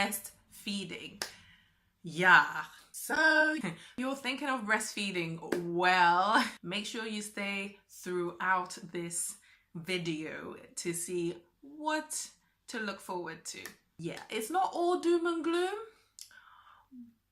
breastfeeding. Yeah. So you're thinking of breastfeeding, well, make sure you stay throughout this video to see what to look forward to. Yeah, it's not all doom and gloom,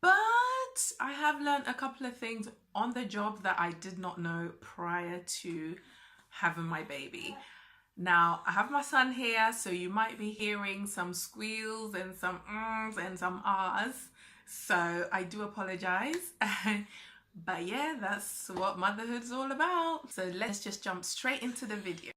but I have learned a couple of things on the job that I did not know prior to having my baby. Now, I have my son here, so you might be hearing some squeals and some ums and some ahs. So I do apologize. But yeah, that's what motherhood's all about. So let's just jump straight into the video.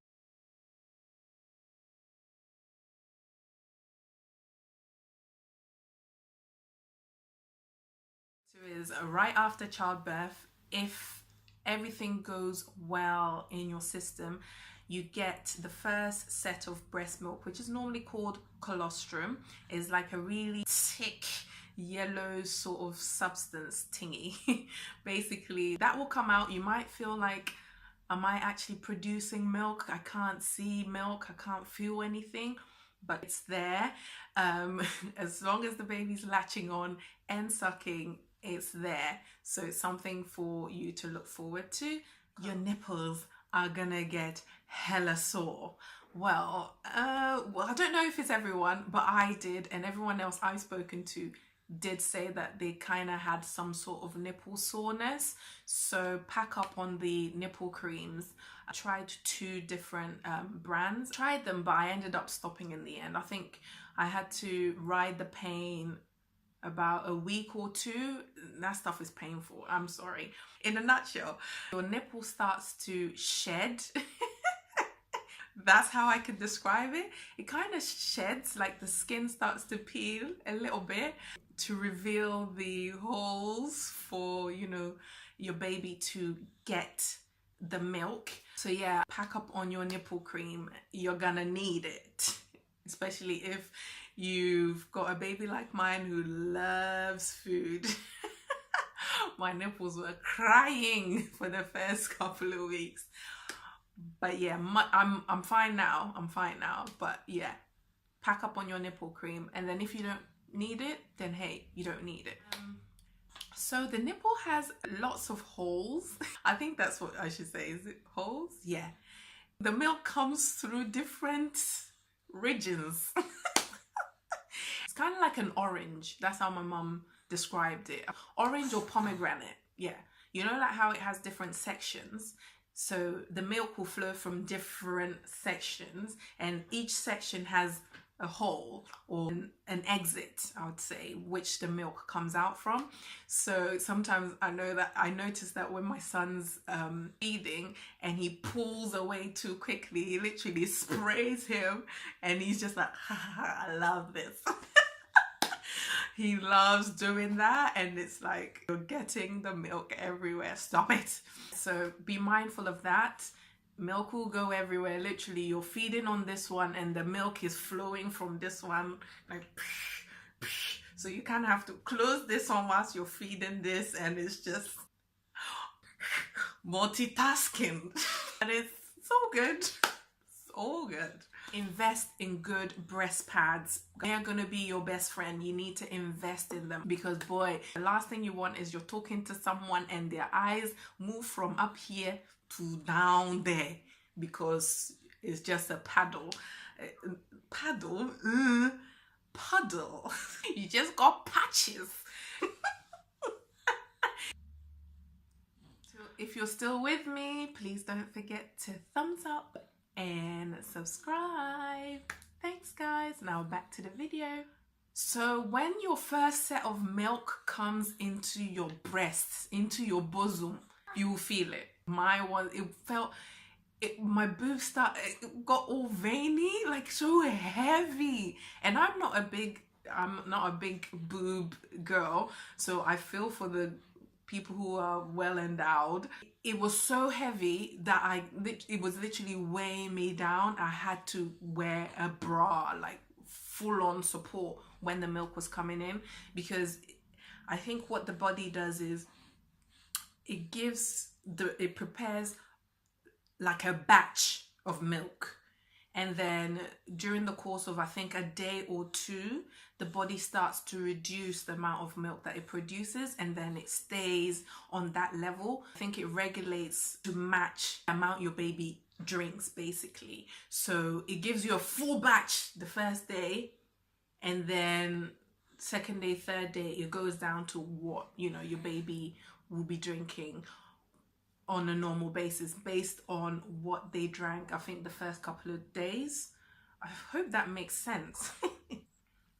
Is right after childbirth, if everything goes well in your system, you get the first set of breast milk, which is normally called colostrum. It's like a really thick yellow sort of substance thingy. Basically, that will come out. You might feel like, am I actually producing milk? I can't see milk, I can't feel anything, but it's there. As long as the baby's latching on and sucking, it's there. So it's something for you to look forward to. Your nipples are gonna get hella sore. Well, I don't know if it's everyone, but I did, and everyone else I've spoken to did say that they kind of had some sort of nipple soreness. So pack up on the nipple creams. I tried 2 different brands. Tried them, but I ended up stopping in the end. I think I had to ride the pain about a week or 2. That stuff is painful, I'm sorry. In a nutshell, your nipple starts to shed. That's how I could describe it. It kind of sheds, like the skin starts to peel a little bit to reveal the holes for, you know, your baby to get the milk. So yeah, pack up on your nipple cream. You're gonna need it, especially if you've got a baby like mine who loves food. My nipples were crying for the first couple of weeks. But yeah, I'm fine now. I'm fine now. But yeah, pack up on your nipple cream. And then if you don't need it, then hey, you don't need it. So the nipple has lots of holes. I think that's what I should say. Is it holes? Yeah. The milk comes through different regions. It's kind of like an orange. That's how my mum described it. Orange or pomegranate. Yeah. You know, like how it has different sections. So the milk will flow from different sections, and each section has a hole or an exit, I would say, which the milk comes out from. So sometimes I notice that when my son's feeding and he pulls away too quickly, he literally sprays him, and he's just like, I love this. He loves doing that, and it's like you're getting the milk everywhere. Stop it. So be mindful of that. Milk will go everywhere. Literally, you're feeding on this one and the milk is flowing from this one, like, so you kind of have to close this one whilst you're feeding this, and it's just multitasking. And it's so good. It's all good. Invest in good breast pads. They are gonna be your best friend. You need to invest in them, because boy, the last thing you want is you're talking to someone and their eyes move from up here to down there, because it's just a paddle. Puddle. You just got patches. So if you're still with me, please don't forget to thumbs up and subscribe. Thanks guys. Now back to the video. So when your first set of milk comes into your breasts, into your bosom, you will feel it. My boobs got all veiny, like so heavy. And I'm not a big boob girl, so I feel for the people who are well endowed. It was so heavy that it was literally weighing me down. I had to wear a bra, like full on support when the milk was coming in, because I think what the body does is it prepares like a batch of milk, And then during the course of, I think, a day or two, the body starts to reduce the amount of milk that it produces, and then it stays on that level. I think it regulates to match the amount your baby drinks, basically. So it gives you a full batch the first day, and then second day, third day, it goes down to what, you know, your baby will be drinking on a normal basis based on what they drank, I think, the first couple of days. I hope that makes sense.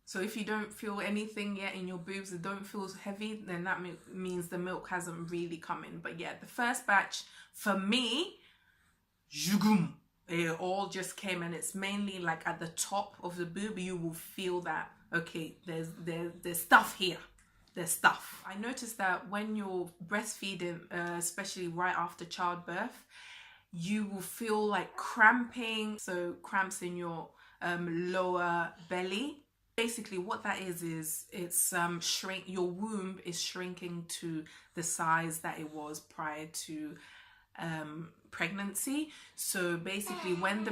So if you don't feel anything yet in your boobs, it don't feel heavy, then that means the milk hasn't really come in. But yeah, the first batch for me, it all just came, and it's mainly like at the top of the boob. You will feel that, okay, there's stuff here. There's stuff. I noticed that when you're breastfeeding, especially right after childbirth, you will feel like cramping. So cramps in your lower belly. Basically what that is it's your womb is shrinking to the size that it was prior to pregnancy. So basically when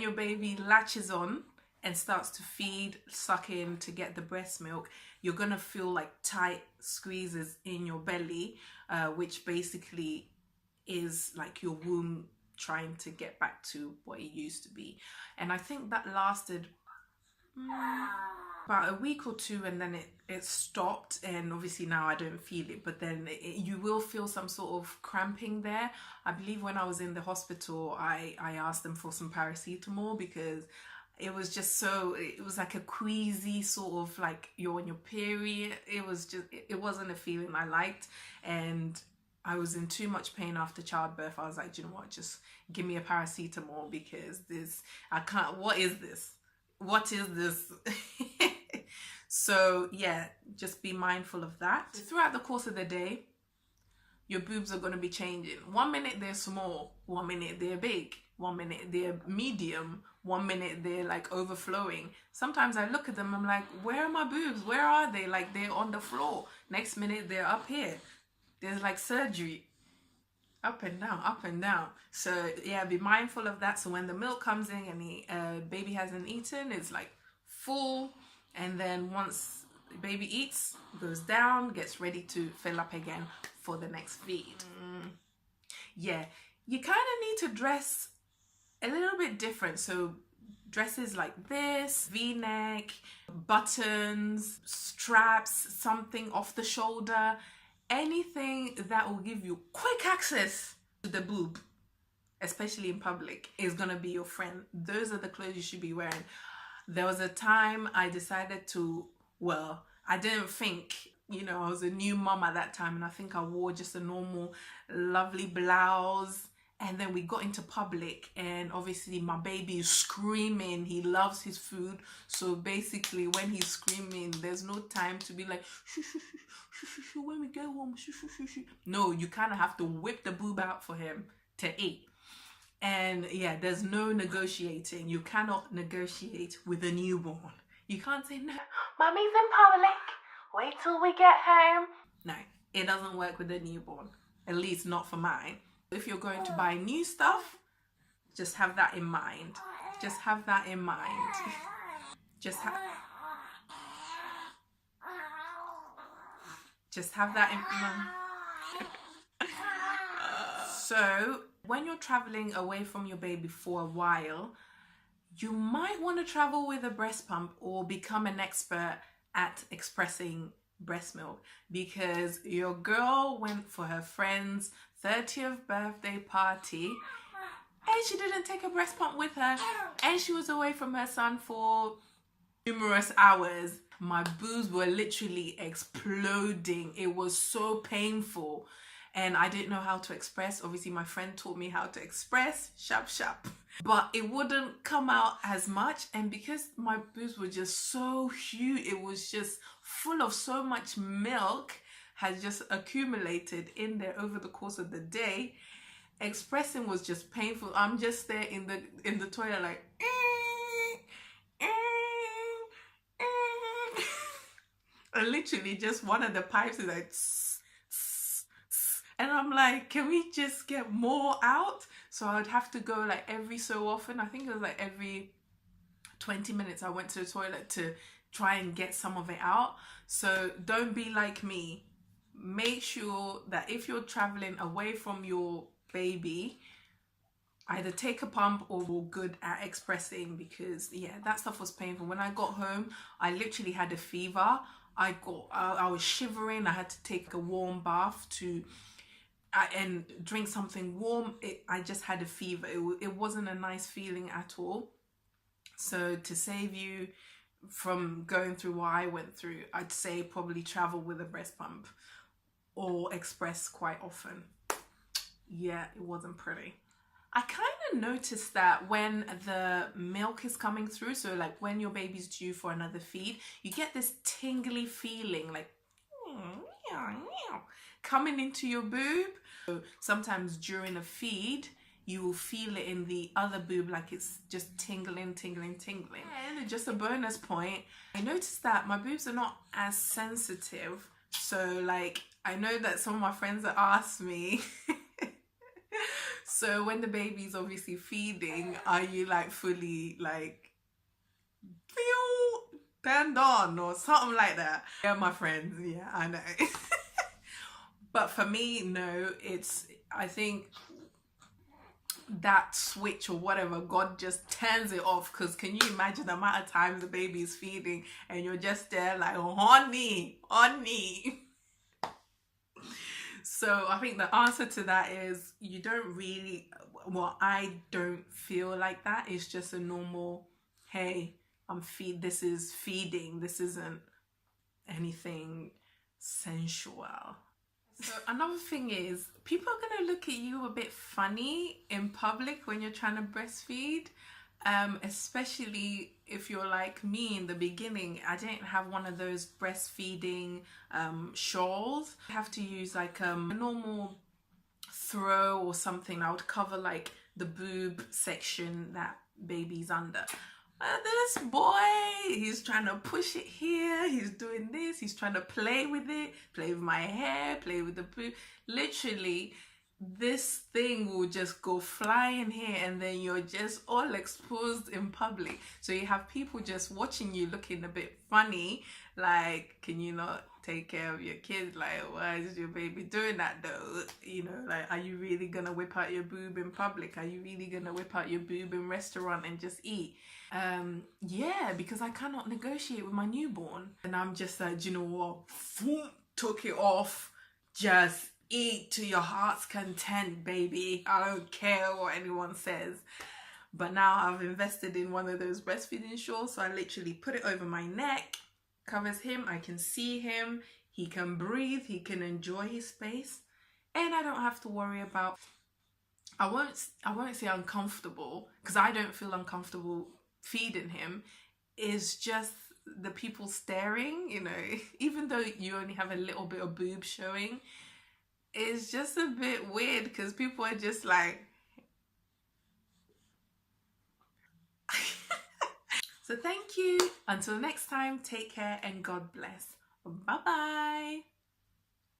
your baby latches on and starts to feed, suck in to get the breast milk, you're gonna feel like tight squeezes in your belly, which basically is like your womb trying to get back to what it used to be. And I think that lasted about a week or two, and then it stopped, and obviously now I don't feel it, but then you will feel some sort of cramping there. I believe when I was in the hospital, I asked them for some paracetamol because it was just so, it was like a queasy sort of like you're on your period. It was just, it wasn't a feeling I liked, and I was in too much pain after childbirth. I was like, do you know what, just give me a paracetamol because this, I can't, what is this? What is this? So yeah, just be mindful of that. Throughout the course of the day, your boobs are going to be changing. 1 minute they're small, 1 minute they're big, 1 minute they're medium, 1 minute they're like overflowing. Sometimes I look at them, I'm like, where are my boobs? Where are they? Like they're on the floor. Next minute they're up here. There's like surgery. Up and down, up and down. So yeah, be mindful of that. So when the milk comes in and the baby hasn't eaten, it's like full. And then once the baby eats, goes down, gets ready to fill up again for the next feed. Yeah, you kind of need to dress a little bit different. So dresses like this, V-neck, buttons, straps, something off the shoulder, anything that will give you quick access to the boob, especially in public, is gonna be your friend. Those are the clothes you should be wearing. There was a time I decided to, well, I didn't think, you know, I was a new mom at that time, and I think I wore just a normal lovely blouse. And then we got into public, and obviously my baby is screaming. He loves his food. So basically when he's screaming, there's no time to be like, shoo, shoo, shoo, shoo, shoo, shoo, when we get home, shoo, shoo, shoo, shoo. No, you kind of have to whip the boob out for him to eat. And yeah, there's no negotiating. You cannot negotiate with a newborn. You can't say, no, mommy's in public. Wait till we get home. No, it doesn't work with a newborn. At least not for mine. If you're going to buy new stuff, just have that in mind. Just have that in mind. Just have that in mind. So when you're traveling away from your baby for a while, you might want to travel with a breast pump or become an expert at expressing breast milk, because your girl went for her friend's 30th birthday party and she didn't take a breast pump with her, and she was away from her son for numerous hours. My boobs were literally exploding. It was so painful, and I didn't know how to express. Obviously my friend taught me how to express, sharp sharp, but it wouldn't come out as much. And because my boobs were just so huge, it was just full of so much milk has just accumulated in there over the course of the day. Expressing was just painful. I'm just there in the toilet like and literally just one of the pipes is like And I'm like, can we just get more out? So I would have to go like every so often. I think it was like every 20 minutes I went to the toilet to try and get some of it out. So don't be like me. Make sure that if you're traveling away from your baby, either take a pump or we're good at expressing, because yeah, that stuff was painful. When I got home, I literally had a fever. I was shivering. I had to take a warm bath and drink something warm. I just had a fever. It wasn't a nice feeling at all. So to save you from going through what I went through, I'd say probably travel with a breast pump or express quite often. Yeah, it wasn't pretty. I kind of noticed that when the milk is coming through, so like when your baby's due for another feed, you get this tingly feeling like coming into your boob. So sometimes during a feed, you will feel it in the other boob, like it's just tingling. And just a bonus point, I noticed that my boobs are not as sensitive. So like, I know that some of my friends have asked me, so when the baby's obviously feeding, are you like fully like feel turned on or something like that? Yeah, my friends, yeah, I know. But for me, no, I think that switch or whatever, God just turns it off. Because can you imagine the amount of times the baby is feeding and you're just there like, honey. So I think the answer to that is you don't really, well, I don't feel like that. It's just a normal, hey, this is feeding. This isn't anything sensual. So another thing is, people are going to look at you a bit funny in public when you're trying to breastfeed, especially if you're like me in the beginning. I didn't have one of those breastfeeding shawls. I have to use like a normal throw or something. I would cover like the boob section that baby's under. This boy, he's trying to push it here, he's doing this, he's trying to play with it, play with my hair, play with the boob. Literally, this thing will just go flying here and then you're just all exposed in public. So you have people just watching you looking a bit funny, like, can you not take care of your kids? Like, why is your baby doing that though? You know, like, are you really gonna whip out your boob in public? Are you really gonna whip out your boob in restaurant and just eat? Yeah, because I cannot negotiate with my newborn. And I'm just like, you know what? Took it off. Just eat to your heart's content, baby. I don't care what anyone says. But now I've invested in one of those breastfeeding shawls, so I literally put it over my neck, covers him, I can see him, he can breathe, he can enjoy his space, and I don't have to worry about, I won't say uncomfortable, because I don't feel uncomfortable feeding him. It's just the people staring, you know, even though you only have a little bit of boob showing, it's just a bit weird because people are just like, so thank you. Until next time, take care and God bless. Bye bye.